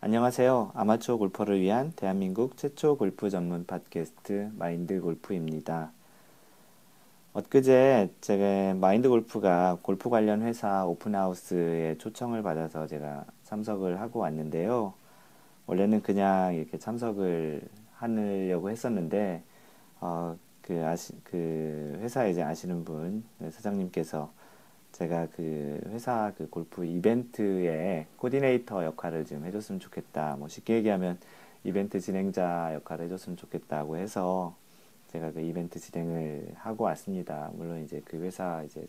안녕하세요. 아마추어 골퍼를 위한 대한민국 최초 골프 전문 팟캐스트 마인드 골프입니다. 엊그제 제가 마인드 골프가 골프 관련 회사 오픈하우스에 초청을 받아서 제가 참석을 하고 왔는데요. 원래는 그냥 이렇게 참석을 하려고 했었는데, 그 회사에 이제 아시는 분, 사장님께서 제가 그 회사 그 골프 이벤트에 코디네이터 역할을 좀 해줬으면 좋겠다. 뭐 쉽게 얘기하면 이벤트 진행자 역할을 해줬으면 좋겠다고 해서 제가 그 이벤트 진행을 하고 왔습니다. 물론 이제 그 회사 이제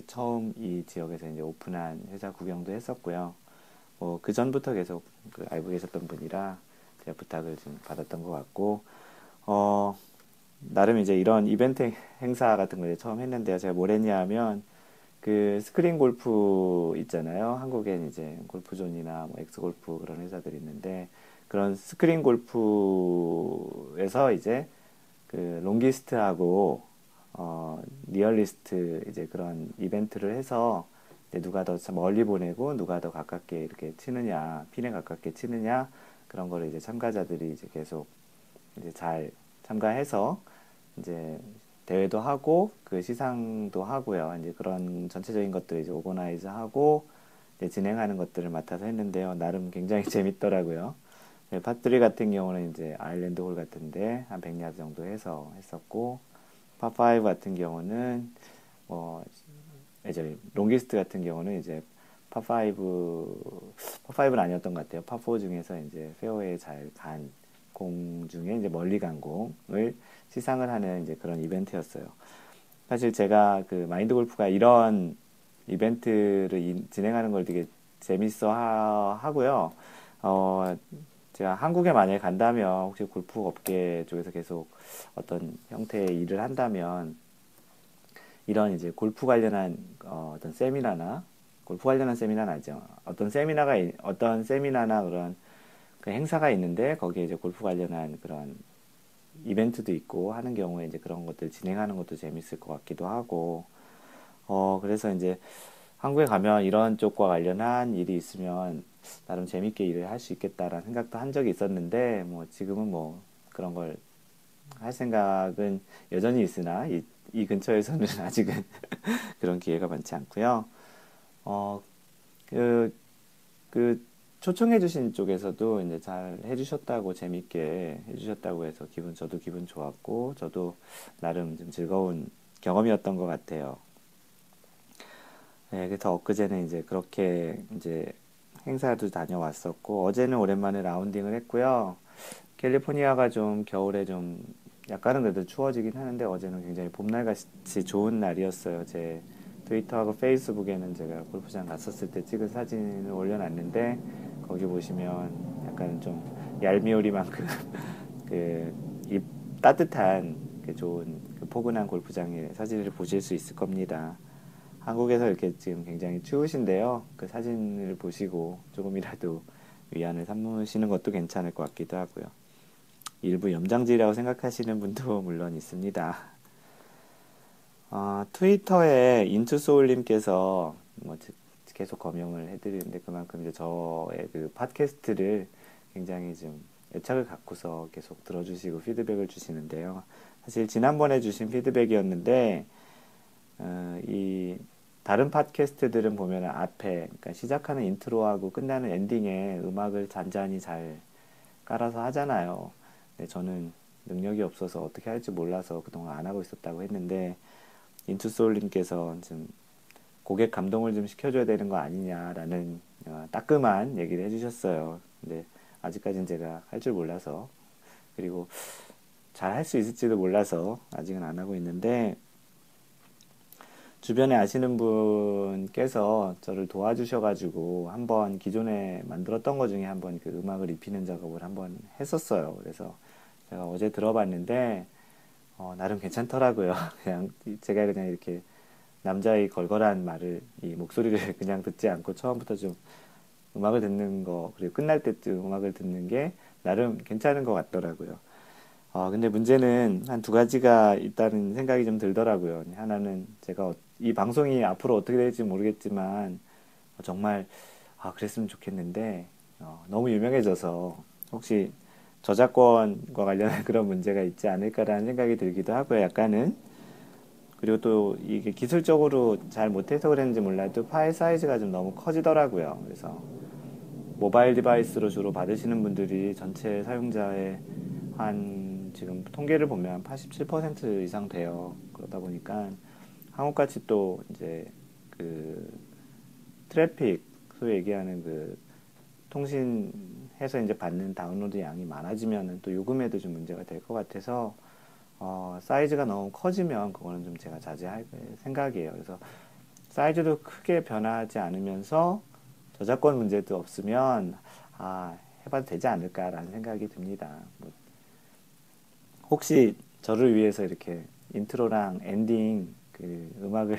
처음 이 지역에서 이제 오픈한 회사 구경도 했었고요. 뭐 그 전부터 계속 그 알고 계셨던 분이라 제가 부탁을 좀 받았던 것 같고, 어, 나름 이제 이런 이벤트 행사 같은 걸 처음 했는데요. 제가 뭘 했냐 하면 그 스크린 골프 있잖아요. 한국엔 이제 골프존이나 뭐 엑스골프 그런 회사들이 있는데 그런 스크린 골프에서 이제 그 롱기스트하고 리얼리스트 이제 그런 이벤트를 해서 이제 누가 더 멀리 보내고 누가 더 가깝게 이렇게 치느냐, 핀에 가깝게 치느냐 그런 거를 이제 참가자들이 이제 계속 이제 잘 참가해서 이제 대회도 하고 그 시상도 하고요. 이제 그런 전체적인 것들을 이제 오거나이즈 하고 이제 진행하는 것들을 맡아서 했는데요. 나름 굉장히 재밌더라고요. 네, 파3 같은 경우는 이제 아일랜드 홀 같은데 한 100야드 정도 해서 했었고, 파5 같은 경우는 뭐 이제 롱기스트 같은 경우는 이제 파5는 아니었던 것 같아요. 파4 중에서 이제 페어웨이에 잘 간 공 중에 이제 멀리 간 공을 시상을 하는 이제 그런 이벤트였어요. 사실 제가 그 마인드 골프가 이런 이벤트를 진행하는 걸 되게 재밌어 하고요. 어, 제가 한국에 만약에 간다면 혹시 골프 업계 쪽에서 계속 어떤 형태의 일을 한다면 이런 이제 골프 관련한 어떤 세미나나 골프 관련한 세미나는 아니죠. 어떤 세미나나 그런 그 행사가 있는데 거기에 이제 골프 관련한 그런 이벤트도 있고 하는 경우에 이제 그런 것들 진행하는 것도 재밌을 것 같기도 하고 그래서 이제 한국에 가면 이런 쪽과 관련한 일이 있으면 나름 재밌게 일을 할 수 있겠다라는 생각도 한 적이 있었는데 뭐 지금은 뭐 그런 걸 할 생각은 여전히 있으나 이 근처에서는 아직은 그런 기회가 많지 않고요. 어, 그, 그 초청해주신 쪽에서도 이제 잘 해주셨다고 재밌게 해주셨다고 해서 저도 기분 좋았고 저도 나름 좀 즐거운 경험이었던 것 같아요. 네, 그래서 엊그제는 이제 그렇게 이제 행사도 다녀왔었고 어제는 오랜만에 라운딩을 했고요. 캘리포니아가 좀 겨울에 좀 약간은 그래도 추워지긴 하는데 어제는 굉장히 봄날 같이 좋은 날이었어요. 제 트위터하고 페이스북에는 제가 골프장 갔었을 때 찍은 사진을 올려놨는데 거기 보시면 약간 좀 얄미우리만큼 이 따뜻한 그 좋은 그 포근한 골프장의 사진을 보실 수 있을 겁니다. 한국에서 이렇게 지금 굉장히 추우신데요. 그 사진을 보시고 조금이라도 위안을 삼으시는 것도 괜찮을 것 같기도 하고요. 일부 염장질이라고 생각하시는 분도 물론 있습니다. 트위터에 인투소울님께서 뭐 계속 검용을 해드리는데 그만큼 이제 저의 그 팟캐스트를 굉장히 좀 애착을 갖고서 계속 들어주시고 피드백을 주시는데요. 사실 지난번에 주신 피드백이었는데 이 다른 팟캐스트들은 보면 앞에 그러니까 시작하는 인트로하고 끝나는 엔딩에 음악을 잔잔히 잘 깔아서 하잖아요. 근데 저는 능력이 없어서 어떻게 할지 몰라서 그동안 안 하고 있었다고 했는데 인투솔님께서 좀 고객 감동을 좀 시켜줘야 되는 거 아니냐라는 따끔한 얘기를 해주셨어요. 근데 아직까지는 제가 할 줄 몰라서 그리고 잘 할 수 있을지도 몰라서 아직은 안 하고 있는데 주변에 아시는 분께서 저를 도와주셔가지고 한번 기존에 만들었던 것 중에 한번 그 음악을 입히는 작업을 한번 했었어요. 그래서 제가 어제 들어봤는데 나름 괜찮더라고요. 제가 그냥 이렇게 남자의 걸걸한 말을 이 목소리를 그냥 듣지 않고 처음부터 좀 음악을 듣는 거 그리고 끝날 때쯤 음악을 듣는 게 나름 괜찮은 것 같더라고요. 근데 문제는 한 두 가지가 있다는 생각이 좀 들더라고요. 하나는 제가 이 방송이 앞으로 어떻게 될지 모르겠지만 정말 그랬으면 좋겠는데 너무 유명해져서 혹시 저작권과 관련한 그런 문제가 있지 않을까라는 생각이 들기도 하고요. 약간은. 그리고 또 이게 기술적으로 잘 못해서 그랬는지 몰라도 파일 사이즈가 좀 너무 커지더라고요. 그래서 모바일 디바이스로 주로 받으시는 분들이 전체 사용자의 한 지금 통계를 보면 87% 이상 돼요. 그러다 보니까 한국같이 또 이제 그 트래픽, 소위 얘기하는 그 통신해서 이제 받는 다운로드 양이 많아지면은 또 요금에도 좀 문제가 될 것 같아서 사이즈가 너무 커지면 그거는 좀 제가 자제할 생각이에요. 그래서 사이즈도 크게 변하지 않으면서 저작권 문제도 없으면 해봐도 되지 않을까라는 생각이 듭니다. 뭐 혹시 저를 위해서 이렇게 인트로랑 엔딩 그 음악을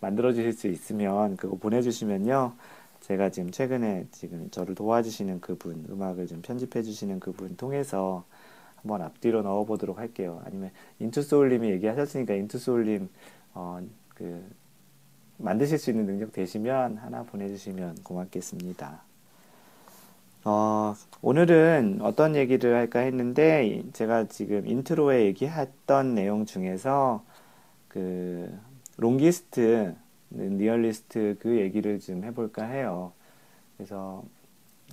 만들어 주실 수 있으면 그거 보내주시면요. 제가 지금 최근에 지금 저를 도와주시는 그분, 음악을 좀 편집해 주시는 그분 통해서 한번 앞뒤로 넣어보도록 할게요. 아니면 인투소울님이 얘기하셨으니까 인투소울님 그 만드실 수 있는 능력 되시면 하나 보내주시면 고맙겠습니다. 오늘은 어떤 얘기를 할까 했는데 제가 지금 인트로에 얘기했던 내용 중에서 그 롱기스트, 니얼리스트 그 얘기를 좀 해볼까 해요. 그래서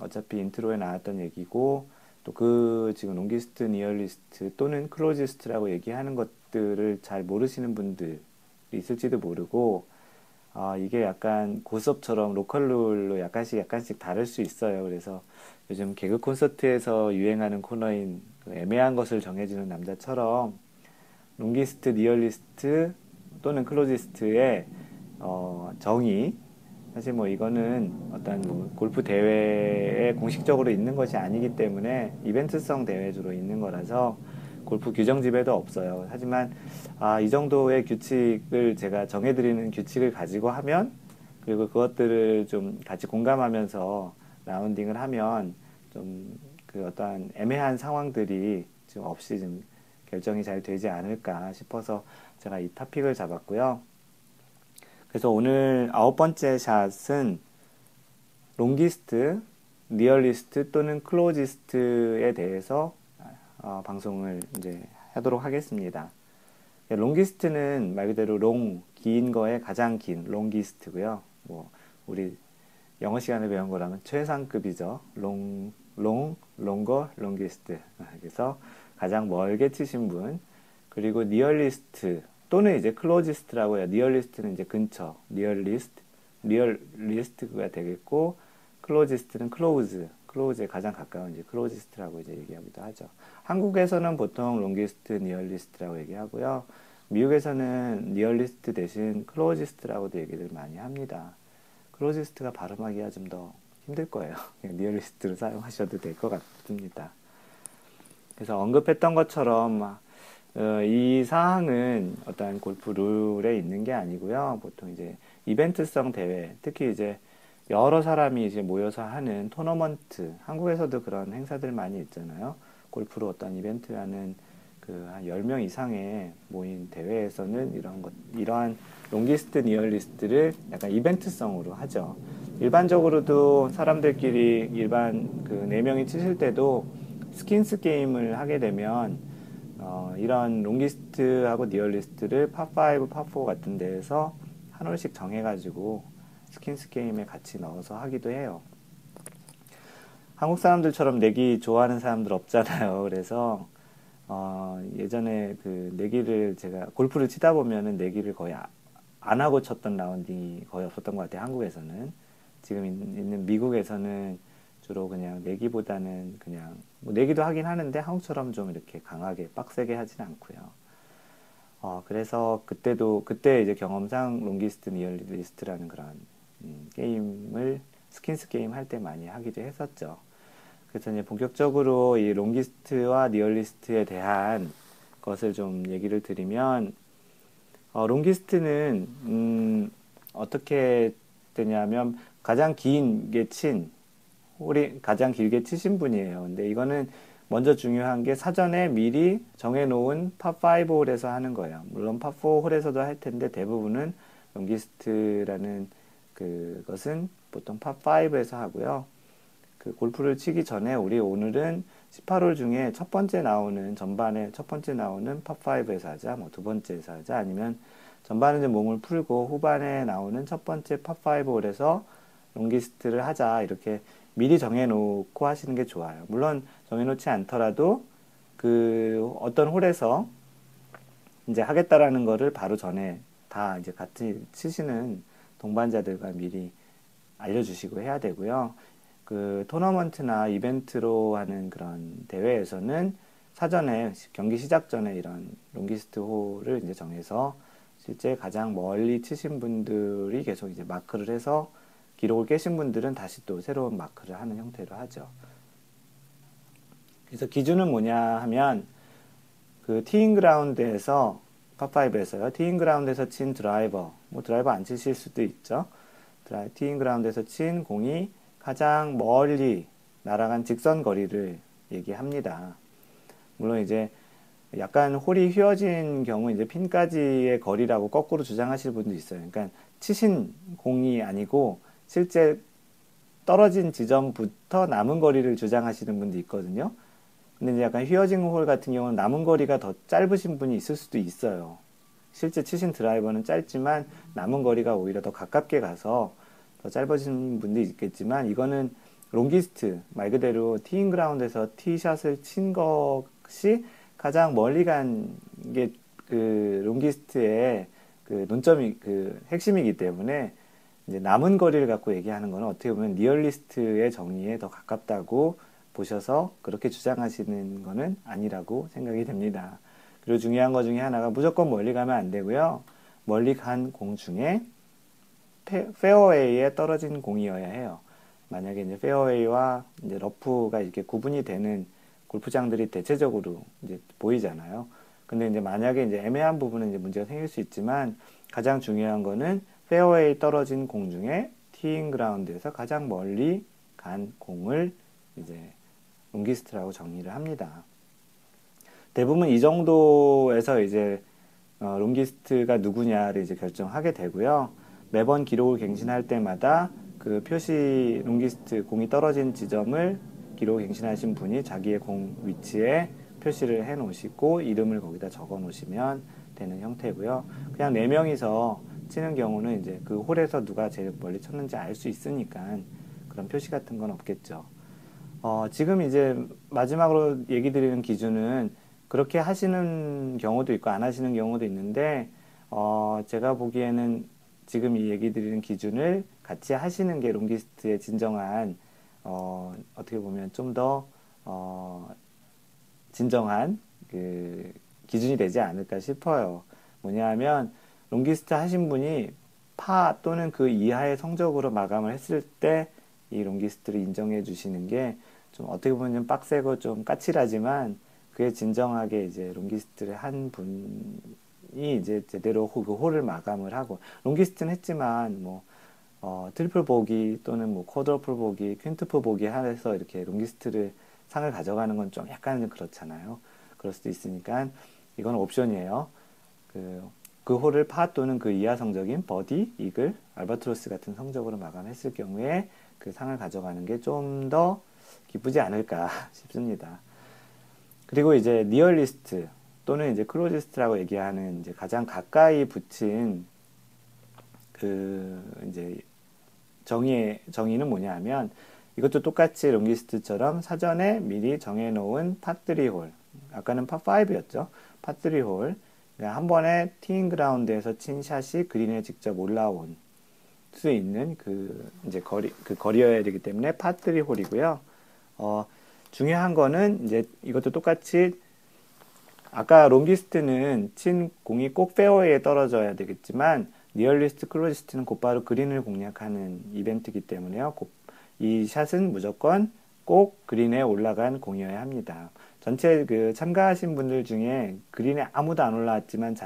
어차피 인트로에 나왔던 얘기고 또 그 지금 롱기스트, 니얼리스트 또는 클로지스트라고 얘기하는 것들을 잘 모르시는 분들이 있을지도 모르고 이게 약간 고스톱처럼 로컬 룰로 약간씩 다를 수 있어요. 그래서 요즘 개그 콘서트에서 유행하는 코너인 그 애매한 것을 정해주는 남자처럼 롱기스트, 니얼리스트 또는 클로지스트의 정의, 사실 뭐 이거는 어떤 뭐 골프 대회에 공식적으로 있는 것이 아니기 때문에 이벤트성 대회 주로 있는 거라서 골프 규정집에도 없어요. 하지만 이 정도의 규칙을 제가 정해드리는 규칙을 가지고 하면 그리고 그것들을 좀 같이 공감하면서 라운딩을 하면 좀 그 어떠한 애매한 상황들이 좀 없이 좀 결정이 잘 되지 않을까 싶어서 제가 이 토픽을 잡았고요. 그래서 오늘 9번째 샷은 롱기스트, 리얼리스트 또는 클로지스트에 대해서 방송을 이제 하도록 하겠습니다. 롱기스트는 말 그대로 긴 거에 가장 긴 롱기스트고요. 뭐 우리 영어 시간에 배운 거라면 최상급이죠. 롱거, 롱기스트. 그래서 가장 멀게 치신 분. 그리고 니얼리스트 또는 이제 클로지스트라고 해요. 니얼리스트는 이제 근처, 리얼리스트가 되겠고 클로지스트는 클로즈에 가장 가까운 이제 클로지스트라고 이제 얘기하기도 하죠. 한국에서는 보통 롱기스트, 니얼리스트라고 얘기하고요. 미국에서는 니얼리스트 대신 클로지스트라고도 얘기를 많이 합니다. 클로지스트가 발음하기가 좀 더 힘들 거예요. 그냥 니얼리스트로 사용하셔도 될 것 같습니다. 그래서 언급했던 것처럼 이 사항은 어떤 골프 룰에 있는 게 아니고요. 보통 이제 이벤트성 대회, 특히 이제 여러 사람이 이제 모여서 하는 토너먼트, 한국에서도 그런 행사들 많이 있잖아요. 골프로 어떤 이벤트 하는 그 한 10명 이상의 모인 대회에서는 이러한 롱기스트, 니얼리스트를 약간 이벤트성으로 하죠. 일반적으로도 사람들끼리 일반 그 4명이 치실 때도 스킨스 게임을 하게 되면 이런 롱리스트하고 니얼리스트를 파5, 파4 같은 데에서 한 홀씩 정해가지고 스킨스 게임에 같이 넣어서 하기도 해요. 한국 사람들처럼 내기 좋아하는 사람들 없잖아요. 그래서 예전에 그 내기를 제가 골프를 치다 보면은 내기를 거의 안 하고 쳤던 라운딩이 거의 없었던 것 같아요. 한국에서는. 지금 있는 미국에서는 주로 그냥 내기보다는 그냥 뭐 내기도 하긴 하는데 한국처럼 좀 이렇게 강하게 빡세게 하진 않고요. 그래서 그때 이제 경험상 롱기스트, 니얼리스트라는 그런 게임을 스킨스 게임 할 때 많이 하기도 했었죠. 그래서 이제 본격적으로 이 롱기스트와 니얼리스트에 대한 것을 좀 얘기를 드리면 롱기스트는 어떻게 되냐면 가장 홀이 가장 길게 치신 분이에요. 근데 이거는 먼저 중요한 게 사전에 미리 정해놓은 파5 홀에서 하는 거예요. 물론 파4 홀에서도 할 텐데 대부분은 롱기스트라는 그것은 보통 파5에서 하고요. 그 골프를 치기 전에 우리 오늘은 18홀 중에 첫 번째 나오는, 전반에 첫 번째 나오는 팝5에서 하자, 뭐 두 번째에서 하자, 아니면 전반은 좀 몸을 풀고 후반에 나오는 첫 번째 팝5홀에서 롱기스트를 하자, 이렇게 미리 정해놓고 하시는 게 좋아요. 물론 정해놓지 않더라도 그 어떤 홀에서 이제 하겠다라는 거를 바로 전에 다 이제 같이 치시는 동반자들과 미리 알려주시고 해야 되고요. 그 토너먼트나 이벤트로 하는 그런 대회에서는 사전에 경기 시작 전에 이런 롱기스트 홀을 이제 정해서 실제 가장 멀리 치신 분들이 계속 이제 마크를 해서 기록을 깨신 분들은 다시 또 새로운 마크를 하는 형태로 하죠. 그래서 기준은 뭐냐 하면 그 티잉 그라운드에서 파5에서요. 티잉 그라운드에서 친 드라이버, 뭐 드라이버 안 치실 수도 있죠. 티잉 그라운드에서 친 공이 가장 멀리 날아간 직선 거리를 얘기합니다. 물론 이제 약간 홀이 휘어진 경우 이제 핀까지의 거리라고 거꾸로 주장하실 분도 있어요. 그러니까 치신 공이 아니고 실제 떨어진 지점부터 남은 거리를 주장하시는 분도 있거든요. 근데 이제 약간 휘어진 홀 같은 경우는 남은 거리가 더 짧으신 분이 있을 수도 있어요. 실제 치신 드라이버는 짧지만 남은 거리가 오히려 더 가깝게 가서 더 짧아진 분도 있겠지만, 이거는 롱기스트, 말 그대로 티잉 그라운드에서 티샷을 친 것이 가장 멀리 간 게 그 롱기스트의 그 논점이, 그 핵심이기 때문에 이제 남은 거리를 갖고 얘기하는 거는 어떻게 보면 리얼리스트의 정의에 더 가깝다고 보셔서 그렇게 주장하시는 거는 아니라고 생각이 됩니다. 그리고 중요한 것 중에 하나가 무조건 멀리 가면 안 되고요. 멀리 간 공 중에 페어웨이에 떨어진 공이어야 해요. 만약에 이제 페어웨이와 이제 러프가 이렇게 구분이 되는 골프장들이 대체적으로 이제 보이잖아요. 근데 이제 만약에 이제 애매한 부분은 이제 문제가 생길 수 있지만, 가장 중요한 거는 페어웨이 떨어진 공 중에 티잉 그라운드에서 가장 멀리 간 공을 이제 롱기스트라고 정의를 합니다. 대부분 이 정도에서 이제 롱기스트가 누구냐를 이제 결정하게 되고요. 매번 기록을 갱신할 때마다 그 표시 롱기스트 공이 떨어진 지점을 기록 갱신하신 분이 자기의 공 위치에 표시를 해 놓으시고 이름을 거기다 적어 놓으시면 되는 형태고요. 그냥 4명이서 치는 경우는 이제 그 홀에서 누가 제일 멀리 쳤는지 알 수 있으니까 그런 표시 같은 건 없겠죠. 지금 이제 마지막으로 얘기 드리는 기준은 그렇게 하시는 경우도 있고 안 하시는 경우도 있는데, 제가 보기에는 지금 이 얘기 드리는 기준을 같이 하시는 게 롱기스트의 진정한, 어떻게 보면 좀 더, 진정한 그 기준이 되지 않을까 싶어요. 뭐냐 하면, 롱기스트 하신 분이 파 또는 그 이하의 성적으로 마감을 했을 때 이 롱기스트를 인정해 주시는 게 좀 어떻게 보면 좀 빡세고 좀 까칠하지만, 그게 진정하게 이제 롱기스트를 한 분이 이제 제대로 그 홀을 마감을 하고, 롱기스트는 했지만 뭐 트리플 보기 또는 뭐 쿼드러플 보기, 퀸트플 보기 해서 이렇게 롱기스트를 상을 가져가는 건 좀 약간 좀 그렇잖아요. 그럴 수도 있으니까 이건 옵션이에요. 그 홀을 파 또는 그 이하 성적인 버디, 이글, 알바트로스 같은 성적으로 마감했을 경우에 그 상을 가져가는 게 좀 더 기쁘지 않을까 싶습니다. 그리고 이제 니얼리스트 또는 이제 클로지스트라고 얘기하는 이제 가장 가까이 붙인 그 이제 정의는 뭐냐 하면, 이것도 똑같이 롱기스트처럼 사전에 미리 정해놓은 파3홀, 아까는 파5였죠. 파3홀, 그러니까 한 번에 티잉 그라운드에서 친 샷이 그린에 직접 올라온 수 있는 그 이제 거리여야 되기 때문에 파3홀이고요. 중요한 거는 이제 이것도 똑같이 아까 롱기스트는 친 공이 꼭 페어웨이에 떨어져야 되겠지만, 니얼리스트, 클로지스트는 곧바로 그린을 공략하는 이벤트이기 때문에요. 이 샷은 무조건 꼭 그린에 올라간 공이어야 합니다. 전체 그 참가하신 분들 중에 그린에 아무도 안 올라왔지만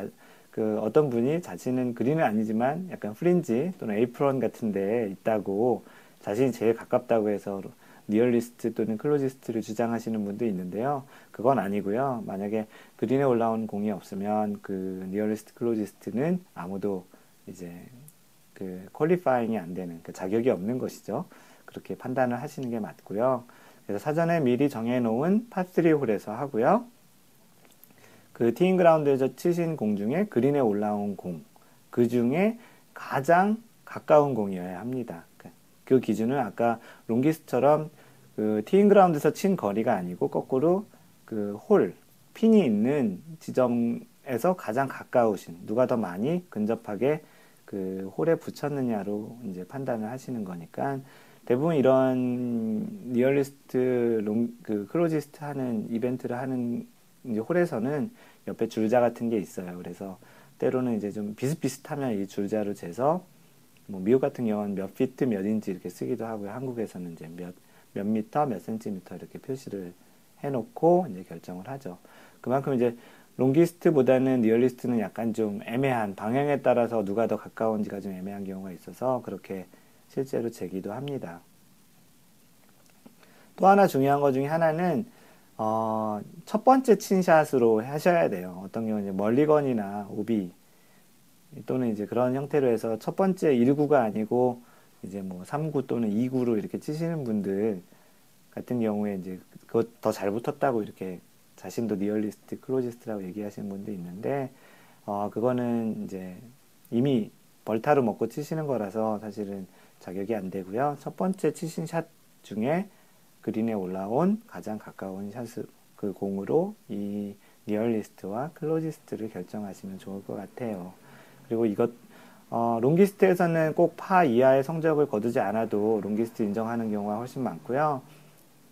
그 어떤 분이 자신은 그린은 아니지만 약간 프린지 또는 에이프런 같은 데 있다고 자신이 제일 가깝다고 해서 니얼리스트 또는 클로지스트를 주장하시는 분도 있는데요. 그건 아니고요. 만약에 그린에 올라온 공이 없으면 그 니얼리스트, 클로지스트는 아무도 이제 그 퀄리파잉이 안 되는, 그 자격이 없는 것이죠. 그렇게 판단을 하시는 게 맞고요. 그래서 사전에 미리 정해놓은 파3 홀에서 하고요. 그 티잉 그라운드에서 치신 공 중에 그린에 올라온 공, 그 중에 가장 가까운 공이어야 합니다. 그 기준은 아까 롱기스처럼 그 티잉 그라운드에서 친 거리가 아니고 거꾸로 그 홀, 핀이 있는 지점에서 가장 가까우신, 누가 더 많이 근접하게 그 홀에 붙였느냐로 이제 판단을 하시는 거니까 대부분 이런 리얼리스트 그 클로지스트 하는 이벤트를 하는 이제 홀에서는 옆에 줄자 같은 게 있어요. 그래서 때로는 이제 좀 비슷비슷하면 이 줄자로 재서 뭐 미국 같은 경우는 몇 피트 몇 인치 이렇게 쓰기도 하고요. 한국에서는 이제 몇 미터 몇 센티미터 이렇게 표시를 해놓고 이제 결정을 하죠. 그만큼 이제 롱기스트보다는 리얼리스트는 약간 좀 애매한 방향에 따라서 누가 더 가까운지가 좀 애매한 경우가 있어서 그렇게 실제로 재기도 합니다. 또 하나 중요한 것 중에 하나는 첫 번째 친샷으로 하셔야 돼요. 어떤 경우는 멀리건이나 오비 또는 이제 그런 형태로 해서 첫 번째 1구가 아니고 이제 뭐 3구 또는 2구로 이렇게 치시는 분들 같은 경우에 이제 그것 더 잘 붙었다고 이렇게 자신도 리얼리스트, 클로지스트라고 얘기하시는 분도 있는데 그거는 이제 이미 벌타로 먹고 치시는 거라서 사실은 자격이 안 되고요. 첫 번째 치신 샷 중에 그린에 올라온 가장 가까운 샷을 그 공으로 이 리얼리스트와 클로지스트를 결정하시면 좋을 것 같아요. 그리고 롱기스트에서는 꼭 파 이하의 성적을 거두지 않아도 롱기스트 인정하는 경우가 훨씬 많고요.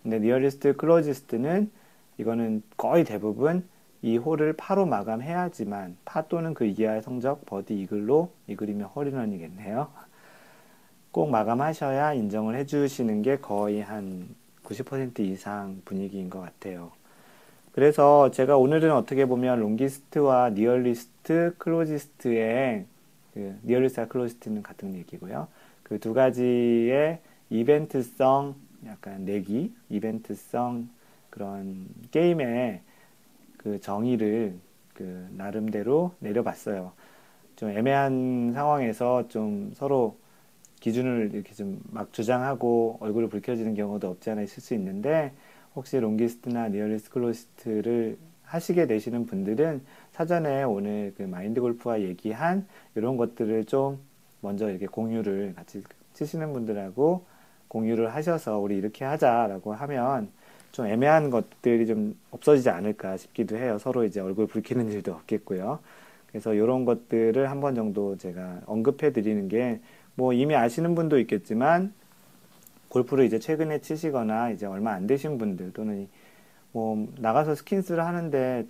근데 리얼리스트, 클로지스트는 이거는 거의 대부분 이 홀을 파로 마감해야지만 파 또는 그 이하의 성적 버디 이글이면 홀인원이겠네요. 꼭 마감하셔야 인정을 해주시는 게 거의 한 90% 이상 분위기인 것 같아요. 그래서 제가 오늘은 어떻게 보면 롱기스트와 리얼리스트, 클로지스트의 리얼리스트와 클로지스트는 같은 얘기고요. 그 두 가지의 이벤트성 약간 내기, 이벤트성 그런 게임의 그 정의를 그 나름대로 내려봤어요. 좀 애매한 상황에서 좀 서로 기준을 이렇게 좀 막 주장하고 얼굴을 붉혀지는 경우도 없지 않아 있을 수 있는데 혹시 롱기스트나 리얼리스트 클로지스트를 하시게 되시는 분들은 사전에 오늘 그 마인드 골프와 얘기한 이런 것들을 좀 먼저 이렇게 공유를 같이 치시는 분들하고 공유를 하셔서 우리 이렇게 하자라고 하면 좀 애매한 것들이 좀 없어지지 않을까 싶기도 해요. 서로 이제 얼굴 붉히는 일도 없겠고요. 그래서 이런 것들을 한 번 정도 제가 언급해 드리는 게 뭐 이미 아시는 분도 있겠지만 골프를 이제 최근에 치시거나 이제 얼마 안 되신 분들 또는 뭐 나가서 스킨스를 하는데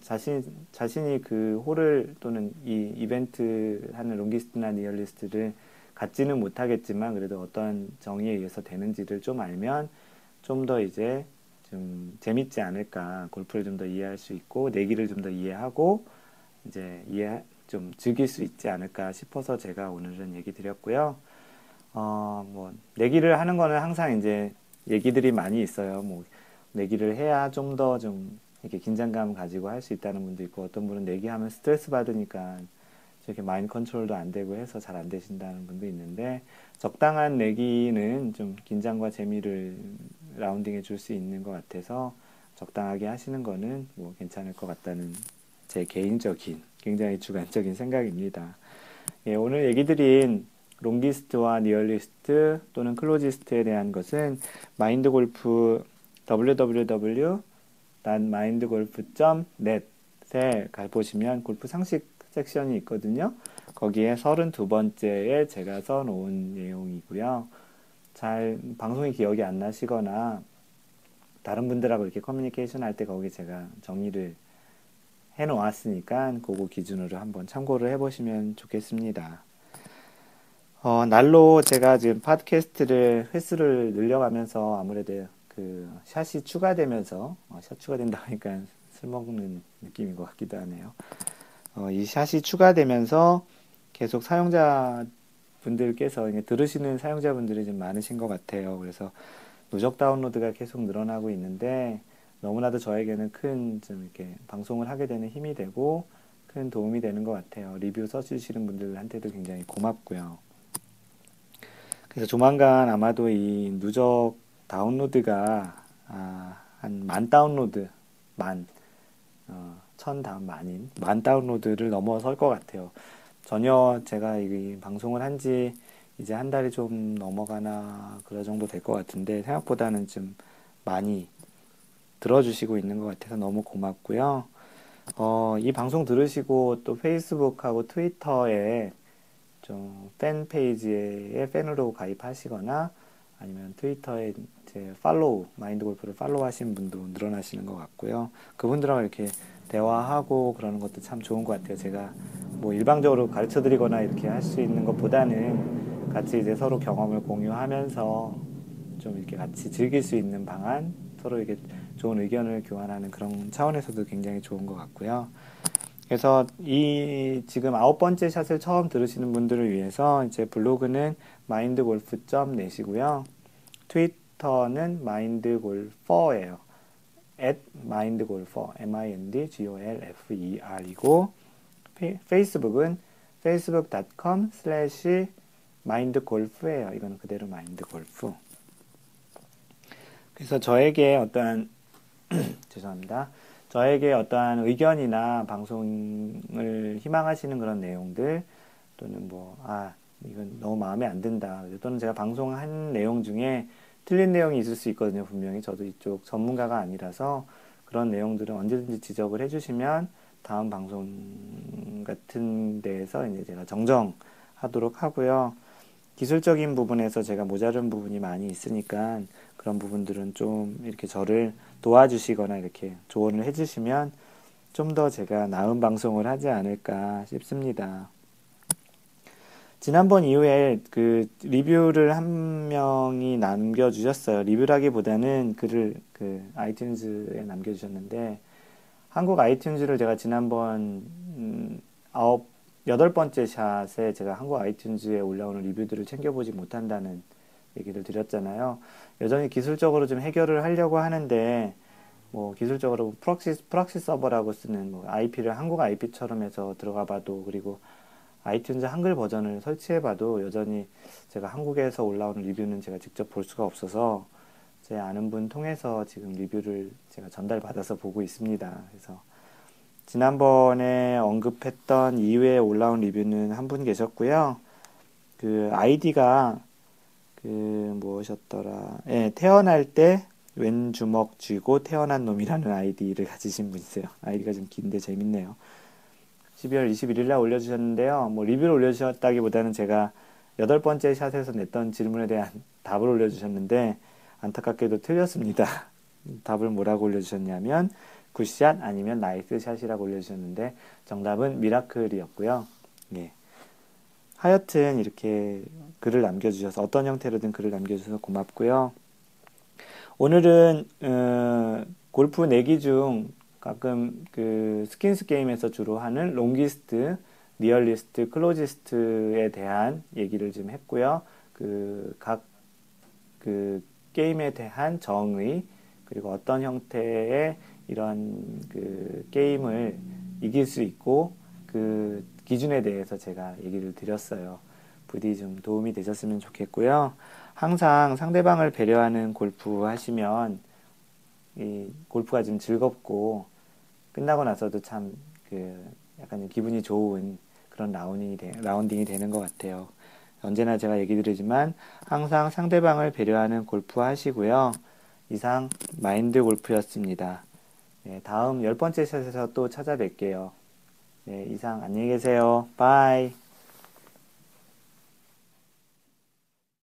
자신이 그 홀을 또는 이 이벤트 하는 롱기스트나 리얼리스트를 갖지는 못하겠지만 그래도 어떤 정의에 의해서 되는지를 좀 알면 좀 더 이제 좀 재밌지 않을까. 골프를 좀 더 이해할 수 있고 내기를 좀 더 이해하고 이제 좀 즐길 수 있지 않을까 싶어서 제가 오늘은 얘기 드렸고요. 뭐 내기를 하는 거는 항상 이제 얘기들이 많이 있어요. 뭐 내기를 해야 좀 더 좀 이렇게 긴장감 가지고 할 수 있다는 분도 있고 어떤 분은 내기하면 스트레스 받으니까 저렇게 마인드 컨트롤도 안 되고 해서 잘 안 되신다는 분도 있는데 적당한 내기는 좀 긴장과 재미를 라운딩해 줄 수 있는 것 같아서 적당하게 하시는 거는 뭐 괜찮을 것 같다는 제 개인적인 굉장히 주관적인 생각입니다. 예, 오늘 얘기 드린 롱기스트와 리얼리스트 또는 클로지스트에 대한 것은 마인드골프 www.mindgolf.net에 가보시면 골프 상식 섹션이 있거든요. 거기에 32번째에 제가 써놓은 내용이고요. 잘 방송이 기억이 안 나시거나 다른 분들하고 이렇게 커뮤니케이션 할 때 거기 제가 정의를 해놓았으니까 그거 기준으로 한번 참고를 해보시면 좋겠습니다. 날로 제가 지금 팟캐스트를 횟수를 늘려가면서 아무래도 그 샷이 추가되면서 샷 추가된다 하니까 술 먹는 느낌인 것 같기도 하네요. 이 샷이 추가되면서 계속 사용자분들께서 들으시는 사용자분들이 좀 많으신 것 같아요. 그래서 누적 다운로드가 계속 늘어나고 있는데 너무나도 저에게는 큰 좀 이렇게 방송을 하게 되는 힘이 되고 큰 도움이 되는 것 같아요. 리뷰 써주시는 분들한테도 굉장히 고맙고요. 그래서 조만간 아마도 이 누적 다운로드가 한 만 다운로드, 만, 천 다운 만인, 만 다운로드를 넘어설 것 같아요. 전혀 제가 이 방송을 한지 이제 한 달이 좀 넘어가나 그럴 정도 될 것 같은데 생각보다는 좀 많이 들어주시고 있는 것 같아서 너무 고맙고요. 이 방송 들으시고 또 페이스북하고 트위터에 좀 팬 페이지에 팬으로 가입하시거나 아니면 트위터에 제 팔로우, 마인드 골프를 팔로우 하신 분도 늘어나시는 것 같고요. 그분들하고 이렇게 대화하고 그러는 것도 참 좋은 것 같아요. 제가 뭐 일방적으로 가르쳐 드리거나 이렇게 할 수 있는 것보다는 같이 이제 서로 경험을 공유하면서 좀 이렇게 같이 즐길 수 있는 방안, 서로 이렇게 좋은 의견을 교환하는 그런 차원에서도 굉장히 좋은 것 같고요. 그래서 이 지금 아홉 번째 샷을 처음 들으시는 분들을 위해서 이제 블로그는 mindgolf.net이고요. 트위터는 mindgolfer예요. at mindgolfer, mindgolfer이고 페이스북은 facebook.com/mindgolf예요. 이거는 그대로 mindgolf. 그래서 저에게 어떠한 죄송합니다. 저에게 어떠한 의견이나 방송을 희망하시는 그런 내용들 또는 이건 너무 마음에 안 든다. 또는 제가 방송한 내용 중에 틀린 내용이 있을 수 있거든요. 분명히 저도 이쪽 전문가가 아니라서 그런 내용들은 언제든지 지적을 해주시면 다음 방송 같은 데에서 이제 제가 정정하도록 하고요. 기술적인 부분에서 제가 모자른 부분이 많이 있으니까 그런 부분들은 좀 이렇게 저를 도와주시거나 이렇게 조언을 해주시면 좀 더 제가 나은 방송을 하지 않을까 싶습니다. 지난번 이후에 그 리뷰를 한 명이 남겨주셨어요. 리뷰라기보다는 글을 그 아이튠즈에 남겨주셨는데 한국 아이튠즈를 제가 지난번 여덟 번째 샷에 제가 한국 아이튠즈에 올라오는 리뷰들을 챙겨보지 못한다는 얘기를 드렸잖아요. 여전히 기술적으로 좀 해결을 하려고 하는데 뭐 기술적으로 프록시 서버라고 쓰는 뭐 IP를 한국 IP처럼 해서 들어가 봐도 그리고 아이튠즈 한글 버전을 설치해 봐도 여전히 제가 한국에서 올라오는 리뷰는 제가 직접 볼 수가 없어서 제 아는 분 통해서 지금 리뷰를 제가 전달받아서 보고 있습니다. 그래서 지난번에 언급했던 이후에 올라온 리뷰는 한 분 계셨고요. 그 아이디가 그 무엇이었더라? 예, 태어날 때 왼 주먹 쥐고 태어난 놈이라는 아이디를 가지신 분이세요. 아이디가 좀 긴데 재밌네요. 12월 21일 날 올려주셨는데요. 뭐 리뷰를 올려주셨다기보다는 제가 여덟 번째 샷에서 냈던 질문에 대한 답을 올려주셨는데 안타깝게도 틀렸습니다. 답을 뭐라고 올려주셨냐면 굿샷 아니면 나이스 샷이라고 올려주셨는데 정답은 미라클이었고요. 예. 하여튼 이렇게 글을 남겨주셔서 어떤 형태로든 글을 남겨주셔서 고맙고요. 오늘은 골프 내기 중 가끔 그 스킨스 게임에서 주로 하는 롱기스트, 리얼리스트, 클로지스트에 대한 얘기를 좀 했고요. 각 게임에 대한 정의 그리고 어떤 형태의 이런 그 게임을 이길 수 있고 그 기준에 대해서 제가 얘기를 드렸어요. 부디 좀 도움이 되셨으면 좋겠고요. 항상 상대방을 배려하는 골프 하시면 이 골프가 좀 즐겁고 끝나고 나서도 참 약간 기분이 좋은 그런 라운딩이 되는 것 같아요. 언제나 제가 얘기 드리지만 항상 상대방을 배려하는 골프 하시고요. 이상 마인드 골프였습니다. 네, 다음 열 번째 샷에서 또 찾아뵐게요. 네, 이상 안녕히 계세요. 바이.